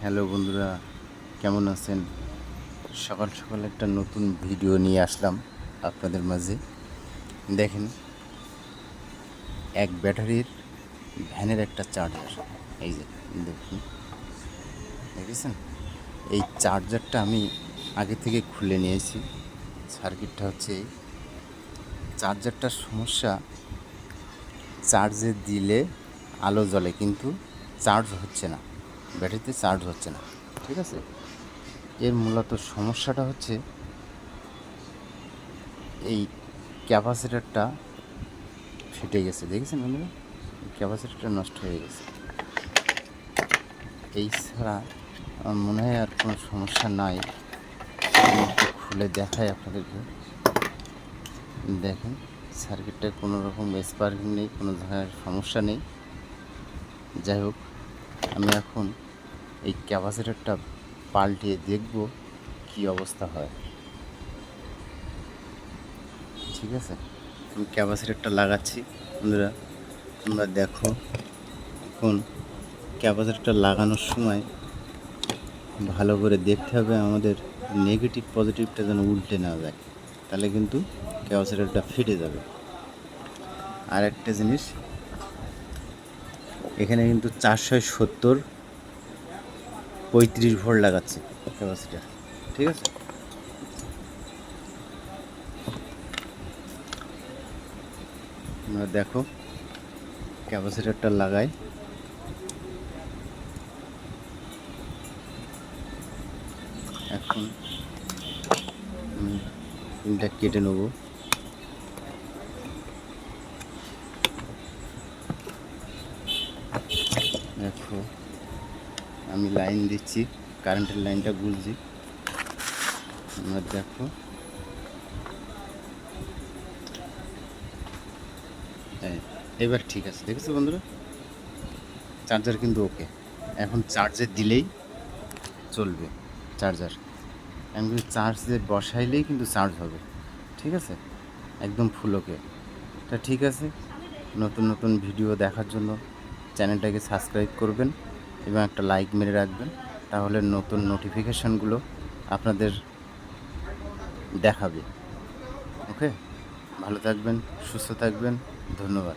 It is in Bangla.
হ্যালো বন্ধুরা, কেমন আছেন? সকাল সকাল একটা নতুন ভিডিও নিয়ে আসলাম আপনাদের মাঝে। দেখেন, এক ব্যাটারির ভ্যানের একটা চার্জার। এই যে দেখুন, দেখেছেন? এই চার্জারটা আমি আগে থেকে খুলে নিয়েছি। সার্কিটটা হচ্ছে এই চার্জারটার সমস্যা, চার্জে দিলে আলো জ্বলে কিন্তু চার্জ হচ্ছে না, ব্যাটারিতে চার্জ হচ্ছে না। ঠিক আছে, এর মূলত সমস্যাটা হচ্ছে এই ক্যাপাসিটারটা ফেটে গেছে। দেখেছেন বন্ধুরা, ক্যাপাসিটারটা নষ্ট হয়ে গেছে। এই ছাড়া আমার মনে হয় আর কোনো সমস্যা নাই। আমি একটু খুলে দেখাই আপনাদেরকে। দেখেন, সার্কিটটা কোনো রকম স্পার্কিং নেই, কোনো ধরনের সমস্যা নেই। যাই হোক, আমি এখন এই ক্যাপাসিটারটা পাল্টিয়ে দেখব কী অবস্থা হয়। ঠিক আছে, আমি ক্যাপাসিটারটা লাগাচ্ছি। বন্ধুরা, তোমরা দেখো, এখন ক্যাপাসিটারটা লাগানোর সময় ভালো করে দেখতে হবে আমাদের নেগেটিভ পজিটিভটা যেন উল্টে না যায়, তাহলে কিন্তু ক্যাপাসিটারটা ফেটে যাবে। আর একটা জিনিস, এখানে কিন্তু 470 35 ভোল্ট লাগাচ্ছে ক্যাপাসিটার। ঠিক আছে, তোমরা দেখো ক্যাপাসিটারটা লাগাই। এখন আমি পিনটা কেটে নেব। দেখো, আমি লাইন দিচ্ছি, কারেন্টের লাইনটা গুলছি। তোমরা দেখো, এবার ঠিক আছে। দেখেছো বন্ধুরা, চার্জার কিন্তু ওকে। এখন চার্জে দিলেই চলবে চার্জার। আমি কিন্তু চার্জে বসাইলেই কিন্তু চার্জ হবে। ঠিক আছে, একদম ফুল ওকে। তা ঠিক আছে, নতুন নতুন ভিডিও দেখার জন্য চ্যানেলটাকে সাবস্ক্রাইব করবেন এবং একটা লাইক মেরে রাখবেন, তাহলে নতুন নোটিফিকেশানগুলো আপনাদের দেখাবে। ওকে, ভালো থাকবেন, সুস্থ থাকবেন, ধন্যবাদ।